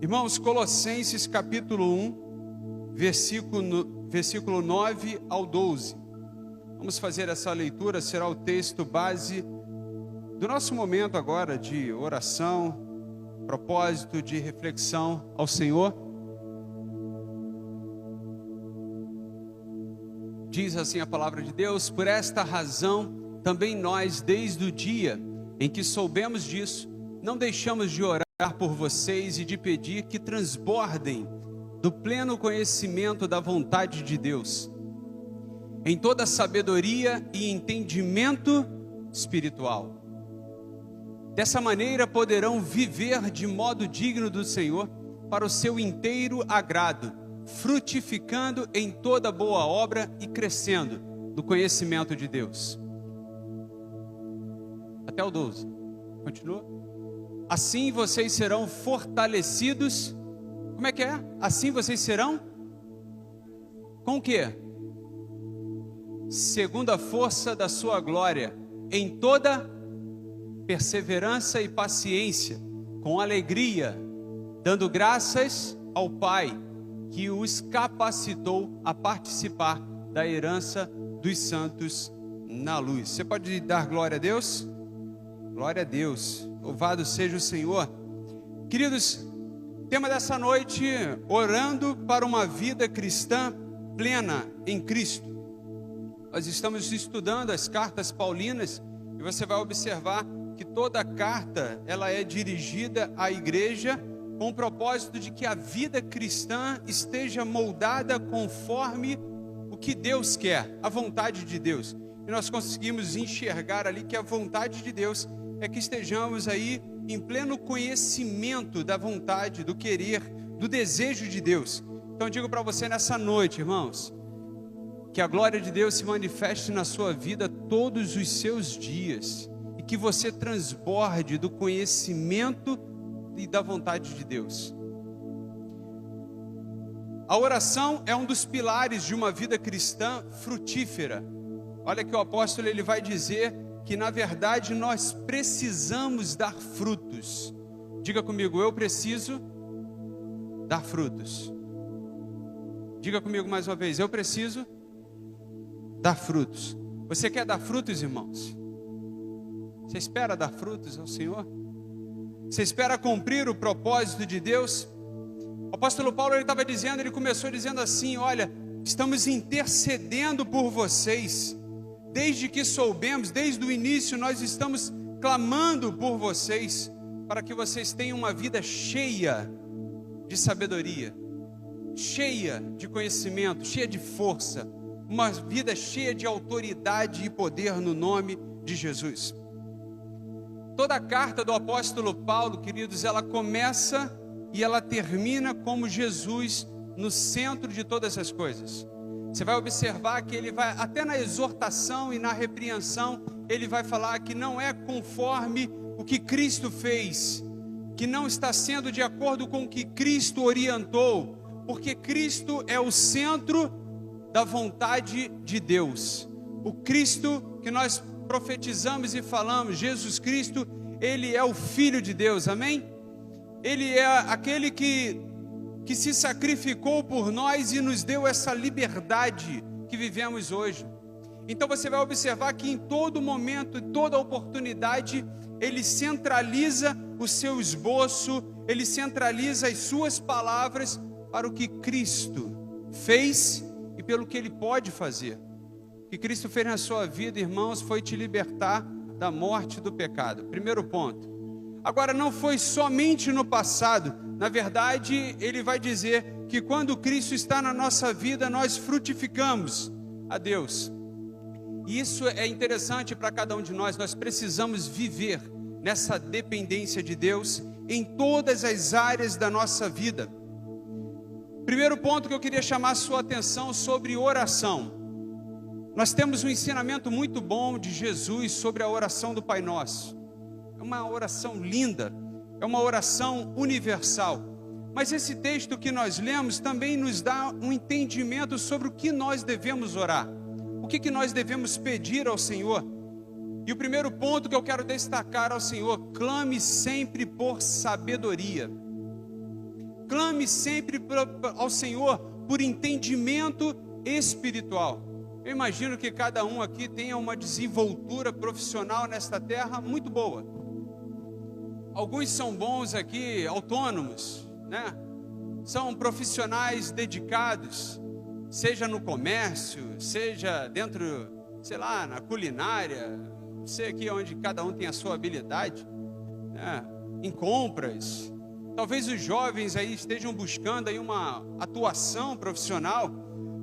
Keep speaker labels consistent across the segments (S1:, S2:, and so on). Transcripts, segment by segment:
S1: Irmãos, Colossenses capítulo 1, versículo 9 ao 12. Vamos fazer essa leitura, será o texto base do nosso momento agora de oração, propósito de reflexão ao Senhor. Diz assim a palavra de Deus: por esta razão, também nós, desde o dia em que soubemos disso, não deixamos de orar por vocês e de pedir que transbordem do pleno conhecimento da vontade de Deus, em toda sabedoria e entendimento espiritual. Dessa maneira poderão viver de modo digno do Senhor, para o seu inteiro agrado, frutificando em toda boa obra e crescendo no conhecimento de Deus. Até o 12. Continua. Assim vocês serão fortalecidos. Como é que é? Assim vocês serão? Com o quê? Segundo a força da sua glória, em toda perseverança e paciência, com alegria, dando graças ao Pai, que os capacitou a participar da herança dos santos na luz. Você pode dar glória a Deus? Glória a Deus. Louvado seja o Senhor. Queridos, tema dessa noite: orando para uma vida cristã plena em Cristo. Nós estamos estudando as cartas paulinas e você vai observar que toda a carta ela é dirigida à igreja com o propósito de que a vida cristã esteja moldada conforme o que Deus quer, a vontade de Deus. E nós conseguimos enxergar ali que a vontade de Deus é que estejamos aí em pleno conhecimento da vontade, do querer, do desejo de Deus. Então eu digo para você nessa noite, irmãos, que a glória de Deus se manifeste na sua vida todos os seus dias e que você transborde do conhecimento e da vontade de Deus. A oração é um dos pilares de uma vida cristã frutífera. Olha que o apóstolo ele vai dizer que na verdade nós precisamos dar frutos. Diga comigo: eu preciso dar frutos. Diga comigo mais uma vez: eu preciso dar frutos. Você quer dar frutos, irmãos? Você espera dar frutos ao Senhor? Você espera cumprir o propósito de Deus? O apóstolo Paulo ele começou dizendo assim: olha, estamos intercedendo por vocês. Desde que soubemos, desde o início, nós estamos clamando por vocês, para que vocês tenham uma vida cheia de sabedoria, cheia de conhecimento, cheia de força, uma vida cheia de autoridade e poder no nome de Jesus. Toda a carta do apóstolo Paulo, queridos, ela começa e ela termina como Jesus no centro de todas as coisas. Você vai observar que ele vai, até na exortação e na repreensão, ele vai falar que não é conforme o que Cristo fez, que não está sendo de acordo com o que Cristo orientou, porque Cristo é o centro da vontade de Deus. O Cristo que nós profetizamos e falamos, Jesus Cristo, ele é o Filho de Deus, amém? Ele é aquele que se sacrificou por nós e nos deu essa liberdade que vivemos hoje. Então você vai observar que em todo momento, em toda oportunidade, ele centraliza o seu esboço, ele centraliza as suas palavras para o que Cristo fez e pelo que ele pode fazer. O que Cristo fez na sua vida, irmãos, foi te libertar da morte e do pecado. Primeiro ponto. Agora, não foi somente no passado. Na verdade, ele vai dizer que quando Cristo está na nossa vida, nós frutificamos a Deus. E isso é interessante para cada um de nós. Nós precisamos viver nessa dependência de Deus em todas as áreas da nossa vida. Primeiro ponto que eu queria chamar a sua atenção sobre oração. Nós temos um ensinamento muito bom de Jesus sobre a oração do Pai Nosso. É uma oração linda, é uma oração universal. Mas esse texto que nós lemos também nos dá um entendimento sobre o que nós devemos orar. O que nós devemos pedir ao Senhor. E o primeiro ponto que eu quero destacar ao Senhor: clame sempre por sabedoria. clame sempre ao Senhor por entendimento espiritual. Eu imagino que cada um aqui tenha uma desenvoltura profissional nesta terra muito boa. Alguns são bons aqui, autônomos, né? São profissionais dedicados, seja no comércio, seja dentro, sei lá, na culinária, não sei aqui onde cada um tem a sua habilidade, né? Em compras. Talvez os jovens aí estejam buscando aí uma atuação profissional.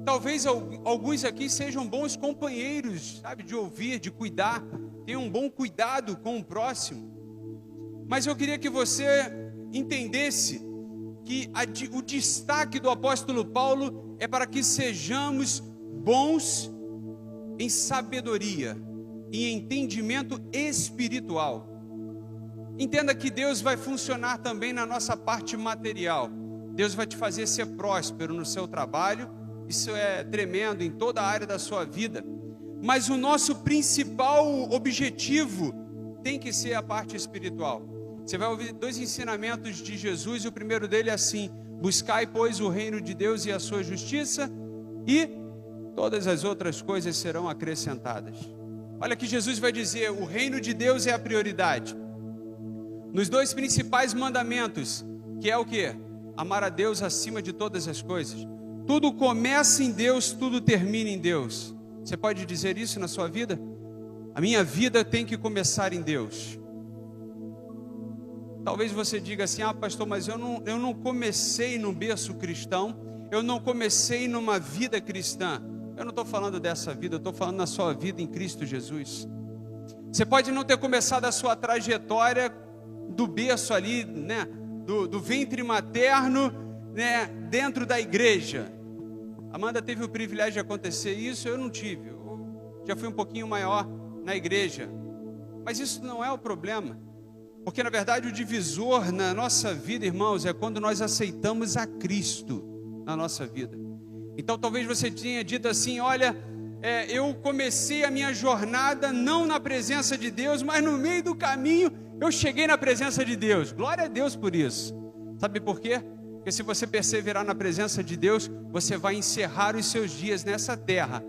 S1: Talvez alguns aqui sejam bons companheiros, sabe, de ouvir, de cuidar, tenham um bom cuidado com o próximo. Mas eu queria que você entendesse que o destaque do apóstolo Paulo é para que sejamos bons em sabedoria e em entendimento espiritual. Entenda que Deus vai funcionar também na nossa parte material. Deus vai te fazer ser próspero no seu trabalho. Isso é tremendo em toda a área da sua vida. Mas o nosso principal objetivo tem que ser a parte espiritual. Você vai ouvir 2 ensinamentos de Jesus, e o primeiro dele é assim: buscai, pois, o reino de Deus e a sua justiça, e todas as outras coisas serão acrescentadas. Olha que Jesus vai dizer, o reino de Deus é a prioridade. Nos 2 principais mandamentos, que é o quê? Amar a Deus acima de todas as coisas. Tudo começa em Deus, tudo termina em Deus. Você pode dizer isso na sua vida? A minha vida tem que começar em Deus. Talvez você diga assim, pastor, mas eu não comecei num berço cristão, eu não comecei numa vida cristã. Eu não estou falando dessa vida, eu estou falando na sua vida em Cristo Jesus. Você pode não ter começado a sua trajetória do berço ali, né, do ventre materno, né, dentro da igreja. Amanda teve o privilégio de acontecer isso, eu não tive. Eu já fui um pouquinho maior na igreja. Mas isso não é o problema. Porque na verdade o divisor na nossa vida, irmãos, é quando nós aceitamos a Cristo na nossa vida. Então talvez você tenha dito assim, olha, eu comecei a minha jornada não na presença de Deus, mas no meio do caminho eu cheguei na presença de Deus. Glória a Deus por isso. Sabe por quê? Porque se você perseverar na presença de Deus, você vai encerrar os seus dias nessa terra,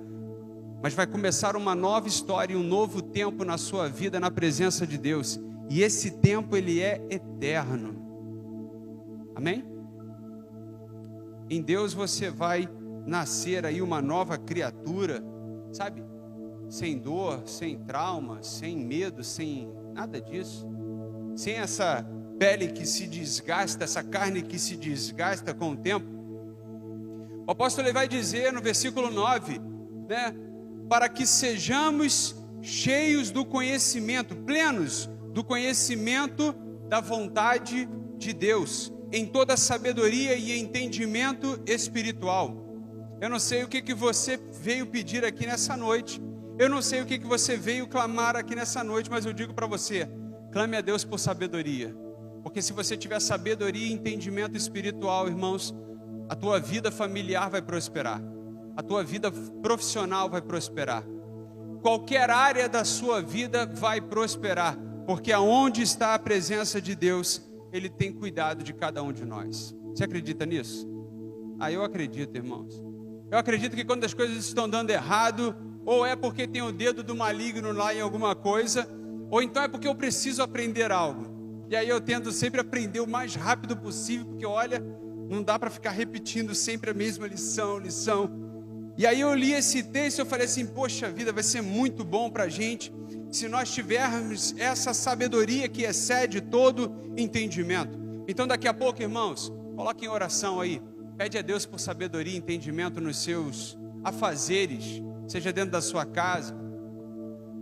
S1: mas vai começar uma nova história, um novo tempo na sua vida na presença de Deus. E esse tempo ele é eterno. Amém? Em Deus você vai nascer aí uma nova criatura, sabe? Sem dor, sem trauma, sem medo, sem nada disso. Sem essa pele que se desgasta, essa carne que se desgasta com o tempo. O apóstolo ele vai dizer no versículo 9, né? Para que sejamos cheios do conhecimento, plenos do conhecimento da vontade de Deus, em toda sabedoria e entendimento espiritual. Eu não sei o que você veio pedir aqui nessa noite, eu não sei o que você veio clamar aqui nessa noite, mas eu digo para você, clame a Deus por sabedoria, porque se você tiver sabedoria e entendimento espiritual, irmãos, a tua vida familiar vai prosperar, a tua vida profissional vai prosperar, qualquer área da sua vida vai prosperar, porque aonde está a presença de Deus, Ele tem cuidado de cada um de nós. Você acredita nisso? Eu acredito, irmãos. Eu acredito que quando as coisas estão dando errado, ou é porque tem o dedo do maligno lá em alguma coisa, ou então é porque eu preciso aprender algo. E aí eu tento sempre aprender o mais rápido possível, porque olha, não dá para ficar repetindo sempre a mesma lição. E aí eu li esse texto e eu falei assim, poxa vida, vai ser muito bom para a gente, se nós tivermos essa sabedoria que excede todo entendimento. Então daqui a pouco, irmãos, coloque em oração aí, pede a Deus por sabedoria e entendimento nos seus afazeres, seja dentro da sua casa.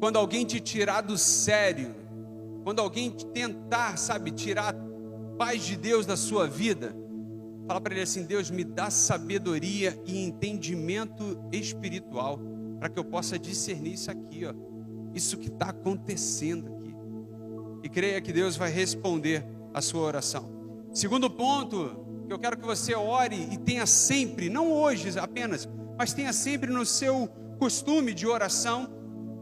S1: Quando alguém te tirar do sério, quando alguém tentar, tirar a paz de Deus da sua vida, fala para ele assim, Deus me dá sabedoria e entendimento espiritual, para que eu possa discernir isso aqui, isso que está acontecendo aqui. E creia que Deus vai responder a sua oração. Segundo ponto, que eu quero que você ore e tenha sempre, não hoje apenas, mas tenha sempre no seu costume de oração,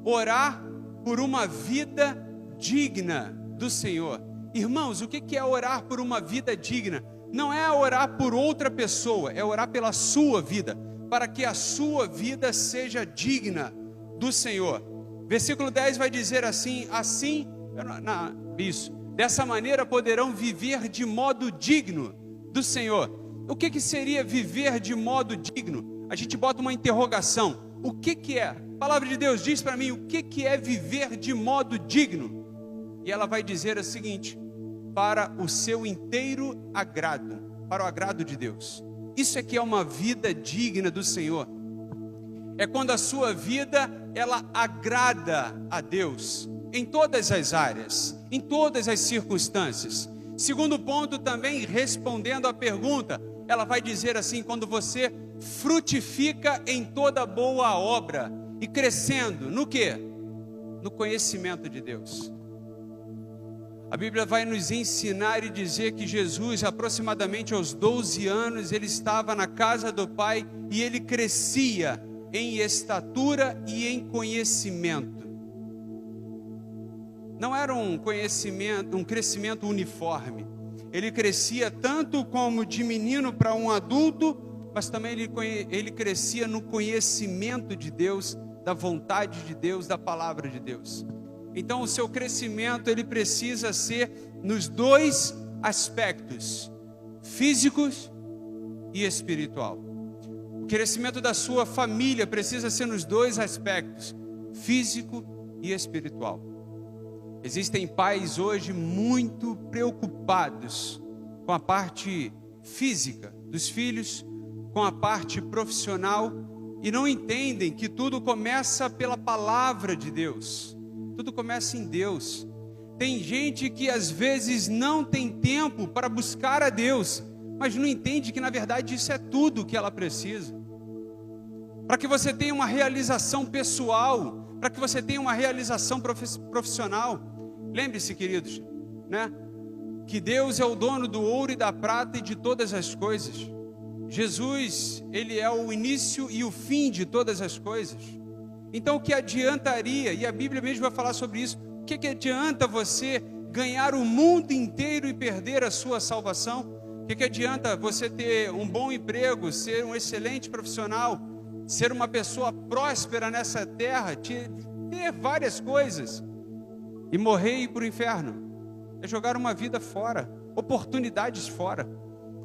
S1: orar por uma vida digna do Senhor. Irmãos, o que é orar por uma vida digna? não é orar por outra pessoa, é orar pela sua vida, para que a sua vida seja digna do Senhor. Versículo 10 vai dizer assim, dessa maneira poderão viver de modo digno do Senhor. O que seria viver de modo digno? A gente bota uma interrogação. O que é? A palavra de Deus diz para mim o que é viver de modo digno. E ela vai dizer o seguinte: para o seu inteiro agrado, para o agrado de Deus. Isso é que é uma vida digna do Senhor. É quando a sua vida, ela agrada a Deus, em todas as áreas, em todas as circunstâncias. Segundo ponto também, respondendo à pergunta, ela vai dizer assim, quando você frutifica em toda boa obra, e crescendo, no quê? No conhecimento de Deus. A Bíblia vai nos ensinar e dizer que Jesus, aproximadamente aos 12 anos, ele estava na casa do Pai e ele crescia em estatura e em conhecimento. Não era um crescimento uniforme. Ele crescia tanto como de menino para um adulto, mas também ele crescia no conhecimento de Deus, da vontade de Deus, da palavra de Deus. Então o seu crescimento, ele precisa ser nos dois aspectos, físicos e espiritual. O crescimento da sua família precisa ser nos dois aspectos, físico e espiritual. Existem pais hoje muito preocupados com a parte física dos filhos, com a parte profissional, e não entendem que tudo começa pela palavra de Deus. Tudo começa em Deus. Tem gente que às vezes não tem tempo para buscar a Deus, mas não entende que na verdade isso é tudo que ela precisa. Para que você tenha uma realização pessoal, para que você tenha uma realização profissional. Lembre-se, queridos, né? Que Deus é o dono do ouro e da prata e de todas as coisas. Jesus, ele é o início e o fim de todas as coisas. Então o que adiantaria, e a Bíblia mesmo vai falar sobre isso, o que adianta você ganhar o mundo inteiro e perder a sua salvação? O que adianta você ter um bom emprego, ser um excelente profissional, ser uma pessoa próspera nessa terra, ter várias coisas, e morrer e ir para o inferno? É jogar uma vida fora, oportunidades fora.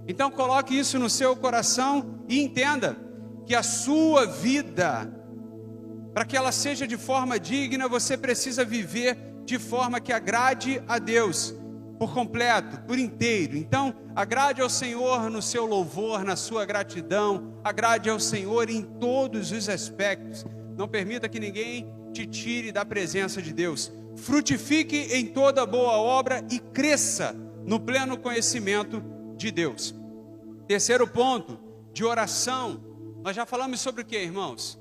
S1: Então coloque isso no seu coração e entenda que a sua vida, para que ela seja de forma digna, você precisa viver de forma que agrade a Deus, por completo, por inteiro. Então, agrade ao Senhor no seu louvor, na sua gratidão, agrade ao Senhor em todos os aspectos. Não permita que ninguém te tire da presença de Deus. Frutifique em toda boa obra e cresça no pleno conhecimento de Deus. Terceiro ponto, de oração. Nós já falamos sobre o que, irmãos?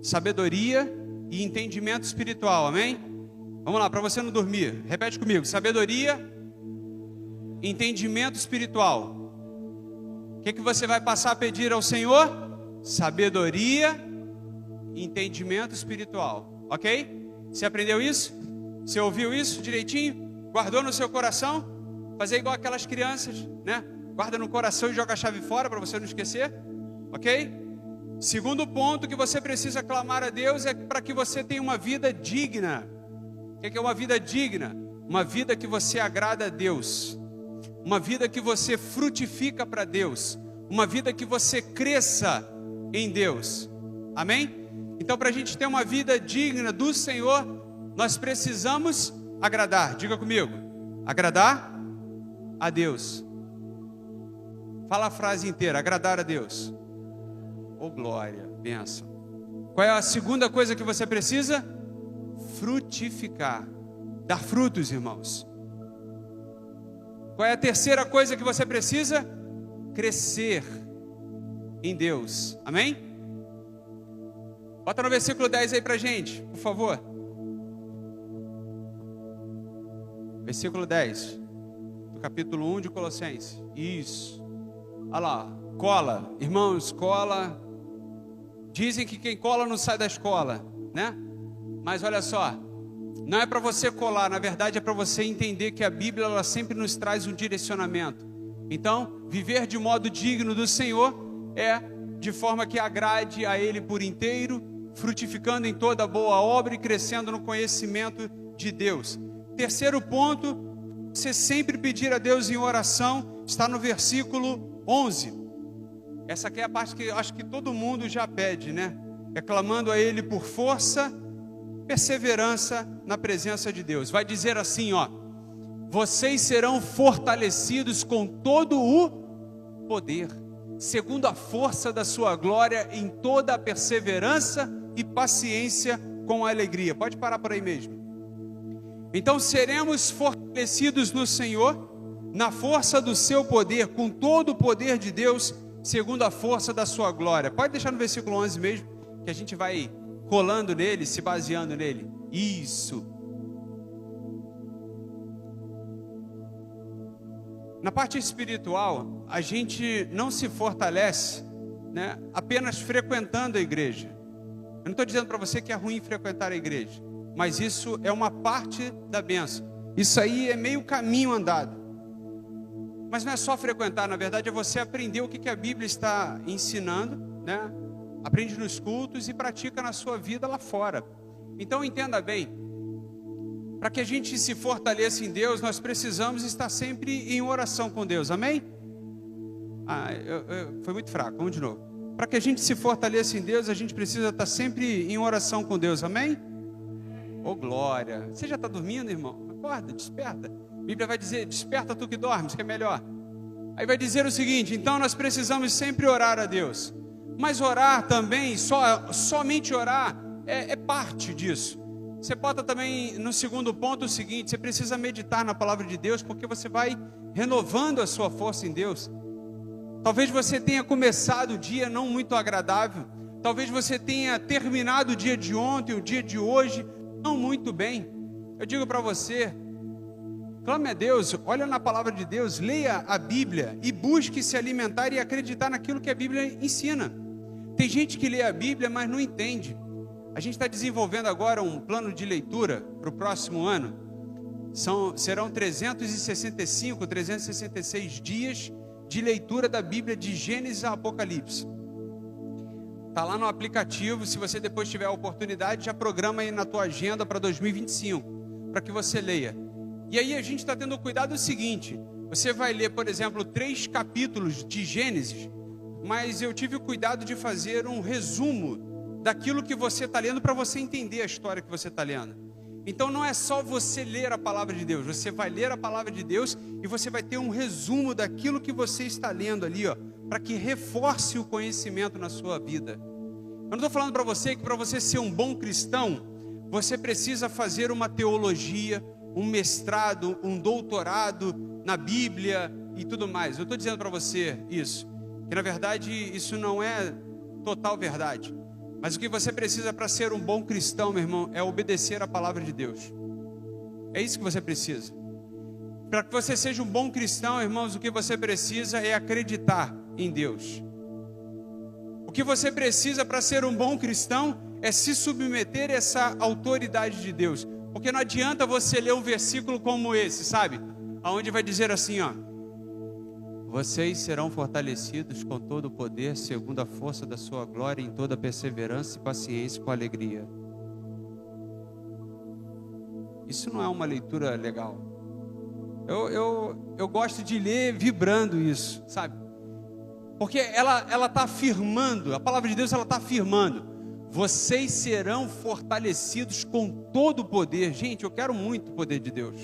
S1: Sabedoria e entendimento espiritual, amém? Vamos lá, para você não dormir, repete comigo: sabedoria, entendimento espiritual. O que você vai passar a pedir ao Senhor? Sabedoria e entendimento espiritual, ok? Você aprendeu isso? Você ouviu isso direitinho? Guardou no seu coração? Fazer igual aquelas crianças, né? Guarda no coração e joga a chave fora para você não esquecer, ok? Segundo ponto que você precisa clamar a Deus é para que você tenha uma vida digna. O que é uma vida digna? Uma vida que você agrada a Deus, uma vida que você frutifica para Deus, uma vida que você cresça em Deus, amém? Então, para a gente ter uma vida digna do Senhor, nós precisamos agradar. Diga comigo: agradar a Deus. Fala a frase inteira: agradar a Deus. Oh glória, bênção. Qual é a segunda coisa que você precisa? Frutificar, dar frutos, irmãos. Qual é a terceira coisa que você precisa? Crescer em Deus, amém? Bota no versículo 10 aí pra gente, por favor. Versículo 10 do capítulo 1 de Colossenses. Isso. Olha lá, cola, irmãos, cola. Dizem que quem cola não sai da escola, né? Mas olha só, não é para você colar, na verdade é para você entender que a Bíblia ela sempre nos traz um direcionamento. Então, viver de modo digno do Senhor é de forma que agrade a Ele por inteiro, frutificando em toda boa obra e crescendo no conhecimento de Deus. Terceiro ponto, você sempre pedir a Deus em oração, está no versículo 11. Essa aqui é a parte que eu acho que todo mundo já pede, né? É clamando a Ele por força, perseverança na presença de Deus. Vai dizer assim, ó: vocês serão fortalecidos com todo o poder, segundo a força da sua glória, em toda a perseverança e paciência com alegria. Pode parar por aí mesmo. Então seremos fortalecidos no Senhor, na força do seu poder, com todo o poder de Deus, segundo a força da sua glória. Pode deixar no versículo 11 mesmo, que a gente vai colando nele, se baseando nele. Isso. Na parte espiritual, a gente não se fortalece, né, apenas frequentando a igreja. Eu não estou dizendo para você que é ruim frequentar a igreja, mas isso é uma parte da bênção. Isso aí é meio caminho andado. Mas não é só frequentar, na verdade é você aprender o que a Bíblia está ensinando, né? Aprende nos cultos e pratica na sua vida lá fora. Então entenda bem, para que a gente se fortaleça em Deus, nós precisamos estar sempre em oração com Deus, amém? Foi muito fraco, vamos de novo. Para que a gente se fortaleça em Deus, a gente precisa estar sempre em oração com Deus, amém? Oh glória, você já está dormindo, irmão? Acorda, desperta. A Bíblia vai dizer, desperta tu que dormes, que é melhor. Aí vai dizer o seguinte, então nós precisamos sempre orar a Deus. Mas orar também, somente orar, é parte disso. Você bota também no segundo ponto o seguinte, você precisa meditar na palavra de Deus, porque você vai renovando a sua força em Deus. Talvez você tenha começado o dia não muito agradável, talvez você tenha terminado o dia de ontem, o dia de hoje, não muito bem. Eu digo para você, clame a Deus, olha na palavra de Deus, leia a Bíblia e busque se alimentar e acreditar naquilo que a Bíblia ensina. Tem gente que lê a Bíblia, mas não entende. A gente está desenvolvendo agora um plano de leitura para o próximo ano. Serão 365, 366 dias de leitura da Bíblia de Gênesis a Apocalipse. Está lá no aplicativo, se você depois tiver a oportunidade, já programa aí na tua agenda para 2025, para que você leia. E aí a gente está tendo cuidado do seguinte, você vai ler, por exemplo, 3 capítulos de Gênesis, mas eu tive o cuidado de fazer um resumo daquilo que você está lendo, para você entender a história que você está lendo. Então não é só você ler a palavra de Deus, você vai ler a palavra de Deus e você vai ter um resumo daquilo que você está lendo ali, ó, para que reforce o conhecimento na sua vida. Eu não estou falando para você que para você ser um bom cristão, você precisa fazer uma teologia, um mestrado, um doutorado na Bíblia e tudo mais. Eu estou dizendo para você isso, que na verdade isso não é total verdade. Mas o que você precisa para ser um bom cristão, meu irmão, é obedecer a palavra de Deus. É isso que você precisa. Para que você seja um bom cristão, irmãos, o que você precisa é acreditar em Deus. O que você precisa para ser um bom cristão é se submeter a essa autoridade de Deus. Porque não adianta você ler um versículo como esse, sabe? Aonde vai dizer assim, ó: vocês serão fortalecidos com todo o poder, segundo a força da sua glória, em toda perseverança e paciência com alegria. Isso não é uma leitura legal. Eu gosto de ler vibrando isso, sabe? Porque ela está afirmando, a palavra de Deus ela está afirmando: vocês serão fortalecidos com todo o poder. Gente, eu quero muito o poder de Deus.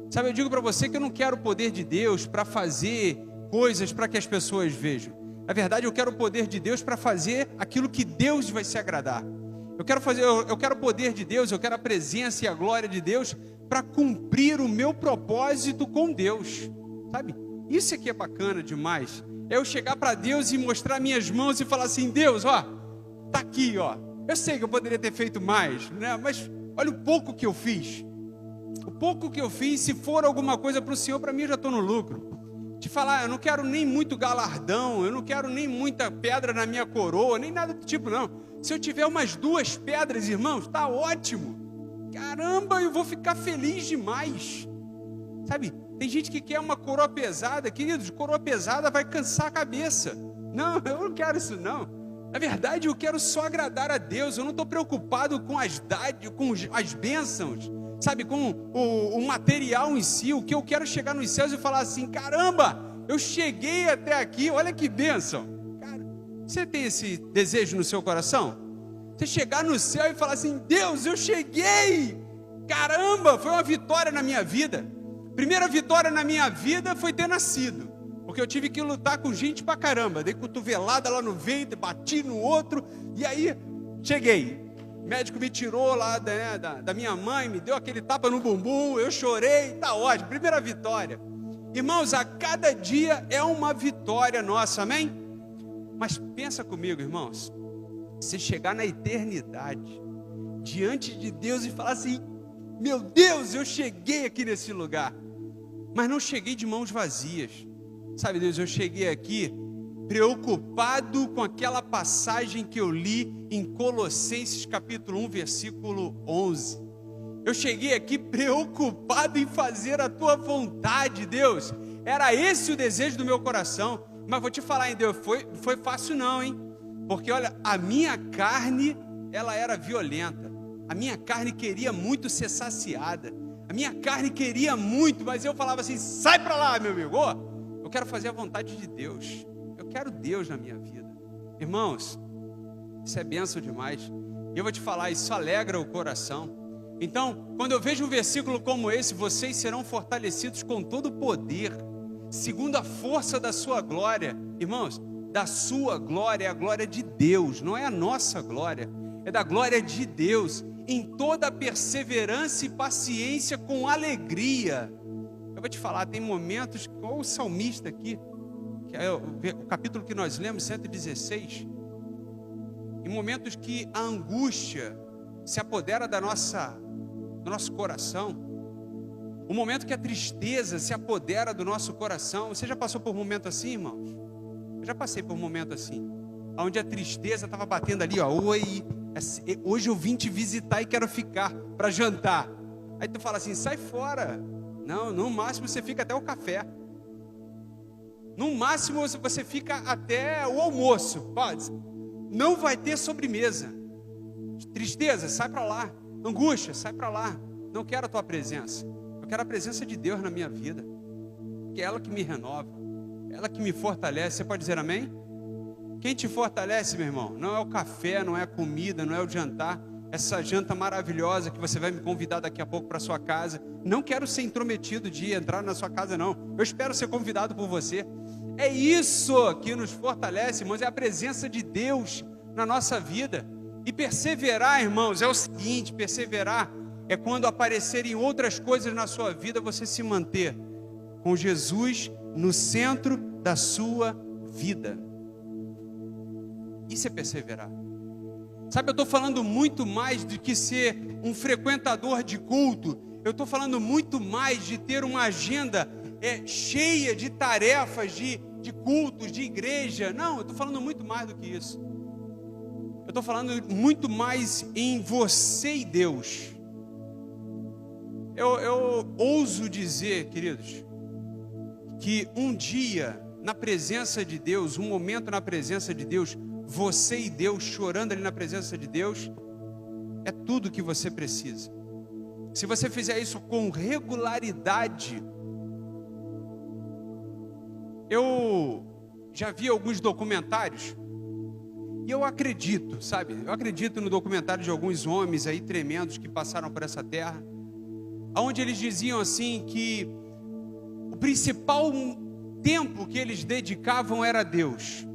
S1: Sabe, eu digo para você que eu não quero o poder de Deus para fazer coisas para que as pessoas vejam. Na verdade, eu quero o poder de Deus para fazer aquilo que Deus vai se agradar. Eu quero o poder de Deus, eu quero a presença e a glória de Deus para cumprir o meu propósito com Deus. Sabe? Isso aqui é bacana demais. É eu chegar para Deus e mostrar minhas mãos e falar assim: Deus, ó, tá aqui, ó. Eu sei que eu poderia ter feito mais, né? Mas olha o pouco que eu fiz. O pouco que eu fiz, se for alguma coisa para o Senhor, para mim eu já estou no lucro. Te falar, eu não quero nem muito galardão, eu não quero nem muita pedra na minha coroa, nem nada do tipo, não. Se eu tiver umas 2 pedras, irmãos, tá ótimo. Caramba, eu vou ficar feliz demais. Sabe, Tem gente que quer uma coroa pesada. Queridos, coroa pesada vai cansar a cabeça. Não, eu não quero isso não. Na verdade, eu quero só agradar a Deus. Eu não estou preocupado com as dádivas, com as bênçãos, sabe, com o material em si. O que eu quero é chegar nos céus e falar assim: caramba, eu cheguei até aqui, olha que bênção. Cara, você tem esse desejo no seu coração? Você chegar no céu e falar assim: Deus, eu cheguei, caramba, foi uma vitória na minha vida. Primeira vitória na minha vida foi ter nascido, porque eu tive que lutar com gente pra caramba. Dei cotovelada lá no ventre, bati no outro, e aí cheguei. O médico me tirou lá da minha mãe, me deu aquele tapa no bumbum, eu chorei, tá ótimo, primeira vitória. Irmãos, a cada dia é uma vitória nossa, amém? Mas pensa comigo, irmãos, você chegar na eternidade, diante de Deus e falar assim: meu Deus, eu cheguei aqui nesse lugar, mas não cheguei de mãos vazias. Sabe, Deus, eu cheguei aqui preocupado com aquela passagem que eu li em Colossenses capítulo 1, versículo 11. Eu cheguei aqui preocupado em fazer a tua vontade, Deus. Era esse o desejo do meu coração. Mas vou te falar, hein, Deus, foi fácil não, hein? Porque olha, a minha carne, ela era violenta. A minha carne queria muito ser saciada. A minha carne queria muito, mas eu falava assim: sai para lá, meu amigo. Eu quero fazer a vontade de Deus. Eu quero Deus na minha vida. Irmãos, isso é bênção demais. E eu vou te falar, isso alegra o coração. Então, quando eu vejo um versículo como esse: vocês serão fortalecidos com todo o poder, segundo a força da sua glória. Irmãos, da sua glória é a glória de Deus, não é a nossa glória, é da glória de Deus, em toda perseverança e paciência com alegria. Eu vou te falar, tem momentos, igual o salmista aqui, que é o capítulo que nós lemos, 116, em momentos que a angústia se apodera do nosso coração, o momento que a tristeza se apodera do nosso coração. Você já passou por um momento assim, irmãos? Eu já passei por um momento assim, onde a tristeza estava batendo ali, ó: oi, hoje eu vim te visitar e quero ficar para jantar. Aí tu fala assim: sai fora. Não, no máximo você fica até o café. No máximo você fica até o almoço. Pode. Não vai ter sobremesa. Tristeza, sai para lá. Angústia, sai para lá. Não quero a tua presença. Eu quero a presença de Deus na minha vida, que é ela que me renova, ela que me fortalece. Você pode dizer amém? Quem te fortalece, meu irmão? Não é o café, não é a comida, não é o jantar, essa janta maravilhosa que você vai me convidar daqui a pouco para sua casa. Não quero ser intrometido de entrar na sua casa, não. Eu espero ser convidado por você. É isso que nos fortalece, irmãos, é a presença de Deus na nossa vida. E perseverar, irmãos, é o seguinte: perseverar é quando aparecerem outras coisas na sua vida, você se manter com Jesus no centro da sua vida. Isso é perseverar. Sabe, eu estou falando muito mais do que ser um frequentador de culto. Eu estou falando muito mais de ter uma agenda cheia de tarefas, de cultos, de igreja. Não, eu estou falando muito mais do que isso. Eu estou falando muito mais em você e Deus. Eu ouso dizer, queridos, que um dia na presença de Deus, um momento na presença de Deus, você e Deus chorando ali na presença de Deus, é tudo que você precisa. Se você fizer isso com regularidade, eu já vi alguns documentários, e eu acredito, sabe? Eu acredito no documentário de alguns homens aí tremendos que passaram por essa terra, onde eles diziam assim que o principal tempo que eles dedicavam era a Deus.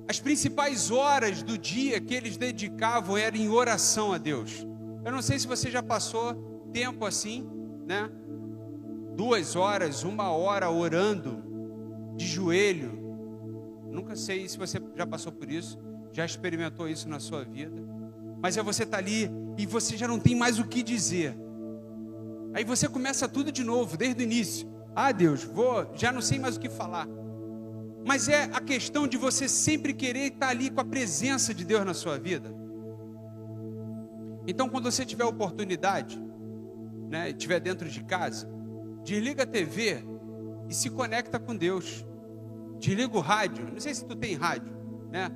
S1: As principais horas do dia que eles dedicavam eram em oração a Deus. Eu não sei se você já passou tempo assim, né? 2 horas, 1 hora orando de joelho. Nunca sei se você já passou por isso, já experimentou isso na sua vida. Mas é você estar ali e você já não tem mais o que dizer. Aí você começa tudo de novo, desde o início. Ah, Deus, já não sei mais o que falar. Mas é a questão de você sempre querer estar ali com a presença de Deus na sua vida. Então, quando você tiver oportunidade, né, e estiver dentro de casa, desliga a TV e se conecta com Deus. Desliga o rádio, não sei se tu tem rádio, né?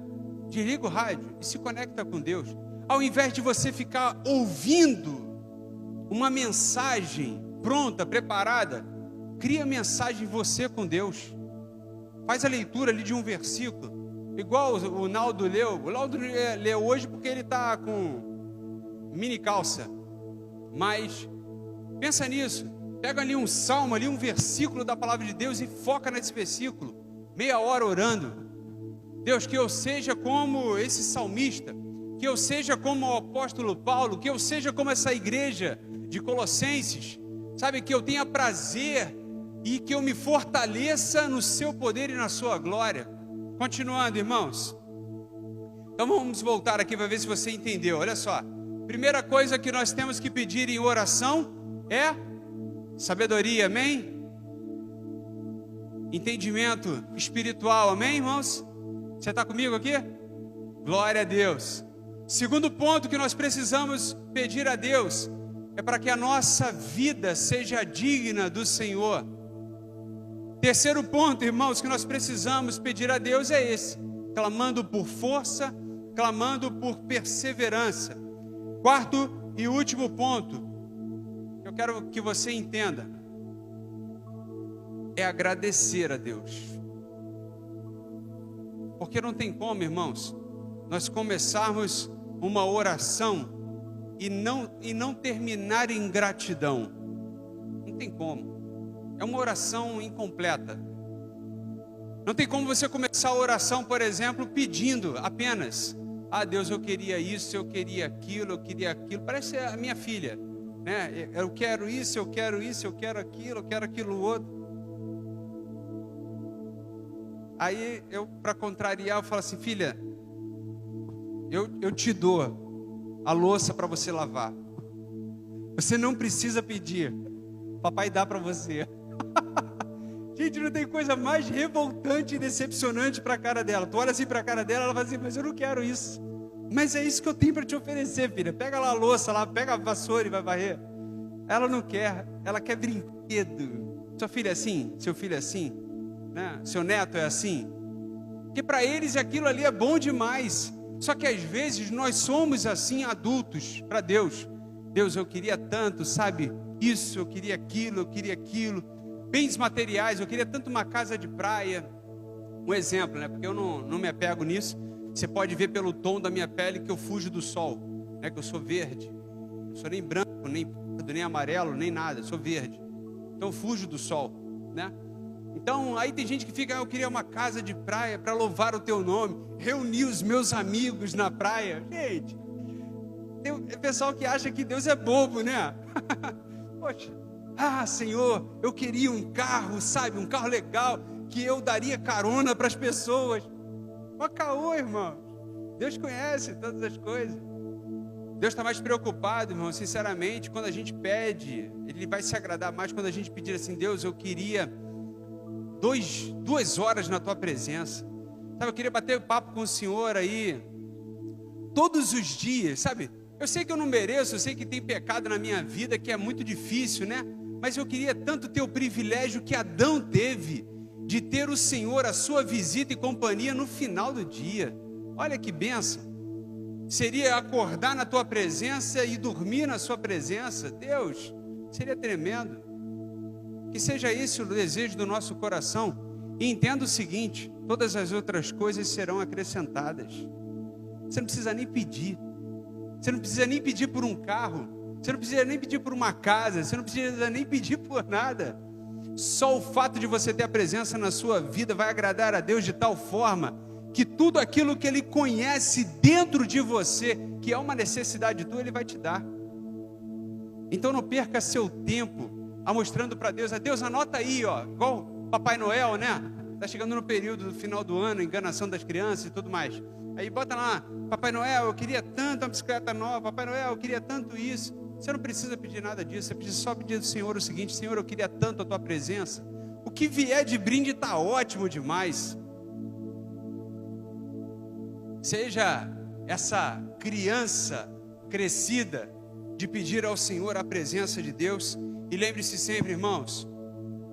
S1: Desliga o rádio e se conecta com Deus. Ao invés de você ficar ouvindo uma mensagem pronta, preparada, cria mensagem você com Deus. Faz a leitura ali de um versículo, igual o Naldo leu. O Naldo leu hoje porque ele está com mini calça. Mas pensa nisso. Pega ali um salmo, ali um versículo da palavra de Deus e foca nesse versículo. Meia hora orando. Deus, que eu seja como esse salmista, que eu seja como o apóstolo Paulo, que eu seja como essa igreja de Colossenses, sabe, que eu tenha prazer e que eu me fortaleça no seu poder e na sua glória. Continuando, irmãos. Então vamos voltar aqui para ver se você entendeu. Olha só, primeira coisa que nós temos que pedir em oração é sabedoria, amém? Entendimento espiritual, amém, irmãos? Você está comigo aqui? Glória a Deus. Segundo ponto que nós precisamos pedir a Deus é para que a nossa vida seja digna do Senhor. Terceiro ponto, irmãos, que nós precisamos pedir a Deus é esse: clamando por força, clamando por perseverança. Quarto e último ponto, que eu quero que você entenda, é agradecer a Deus. Porque não tem como, irmãos, nós começarmos uma oração e não terminar em gratidão. Não tem como. É uma oração incompleta. Não tem como você começar a oração, por exemplo, pedindo apenas: ah, Deus, eu queria isso, eu queria aquilo, eu queria aquilo. Parece a minha filha, né? Eu quero isso, eu quero isso, eu quero aquilo outro. Aí eu, para contrariar, eu falo assim: filha, eu te dou a louça para você lavar. Você não precisa pedir, papai dá para você. Gente, não tem coisa mais revoltante e decepcionante para a cara dela. Tu olha assim para a cara dela, ela fala assim: mas eu não quero isso. Mas é isso que eu tenho para te oferecer, filha. Pega lá a louça lá, pega a vassoura e vai varrer. Ela não quer, ela quer brinquedo. Sua filha é assim? Seu filho é assim? Né? Seu neto é assim? Porque para eles aquilo ali é bom demais. Só que às vezes nós somos assim adultos para Deus. Deus, eu queria tanto, sabe? Isso, eu queria aquilo, bens materiais, eu queria tanto uma casa de praia. Um exemplo, né? Porque eu não me apego nisso. Você pode ver pelo tom da minha pele que eu fujo do sol, né? Que eu sou verde. Eu sou nem branco, nem pardo, nem amarelo, nem nada, eu sou verde. Então eu fujo do sol, né? Então aí tem gente que fica: eu queria uma casa de praia para louvar o teu nome, reunir os meus amigos na praia. Gente, tem pessoal que acha que Deus é bobo, né? Poxa, Senhor, eu queria um carro, sabe, um carro legal, que eu daria carona para as pessoas. Ó, caô, irmão. Deus conhece todas as coisas. Deus está mais preocupado, irmão, sinceramente, quando a gente pede. Ele vai se agradar mais quando a gente pedir assim: Deus, eu queria 2 horas na tua presença, sabe, eu queria bater papo com o Senhor aí todos os dias, sabe? Eu sei que eu não mereço, eu sei que tem pecado na minha vida que é muito difícil, né? Mas eu queria tanto ter o privilégio que Adão teve de ter o Senhor, a sua visita e companhia no final do dia. Olha que bênção seria acordar na tua presença e dormir na sua presença. Deus, seria tremendo. Que seja esse o desejo do nosso coração. E entenda o seguinte: todas as outras coisas serão acrescentadas. Você não precisa nem pedir. Você não precisa nem pedir por um carro. Você não precisa nem pedir por uma casa. Você não precisa nem pedir por nada. Só o fato de você ter a presença na sua vida vai agradar a Deus de tal forma que tudo aquilo que Ele conhece dentro de você, que é uma necessidade tua, Ele vai te dar. Então não perca seu tempo mostrando para Deus: Deus, anota aí, ó, igual Papai Noel, né? Está chegando no período do final do ano, enganação das crianças e tudo mais. Aí bota lá: Papai Noel, eu queria tanto uma bicicleta nova. Papai Noel, eu queria tanto isso. Você não precisa pedir nada disso. Você precisa só pedir do Senhor o seguinte: Senhor, eu queria tanto a tua presença. O que vier de brinde está ótimo demais. Seja essa criança crescida de pedir ao Senhor a presença de Deus. E lembre-se sempre, irmãos,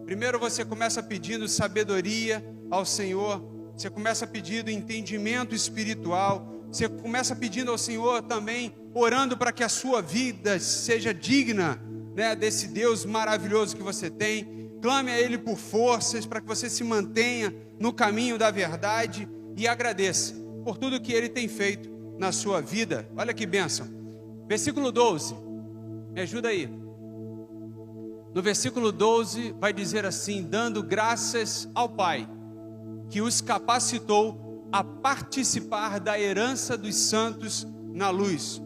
S1: primeiro você começa pedindo sabedoria ao Senhor, você começa pedindo entendimento espiritual, você começa pedindo ao Senhor também, orando para que a sua vida seja digna, né, desse Deus maravilhoso que você tem. Clame a Ele por forças, para que você se mantenha no caminho da verdade e agradeça por tudo que Ele tem feito na sua vida. Olha que bênção. Versículo 12, me ajuda aí. No versículo 12 vai dizer assim: dando graças ao Pai, que os capacitou a participar da herança dos santos na luz.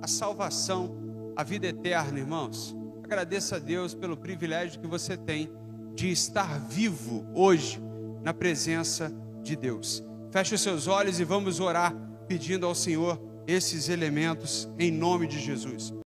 S1: A salvação, a vida eterna, irmãos. Agradeça a Deus pelo privilégio que você tem de estar vivo hoje na presença de Deus. Feche os seus olhos e vamos orar pedindo ao Senhor esses elementos em nome de Jesus.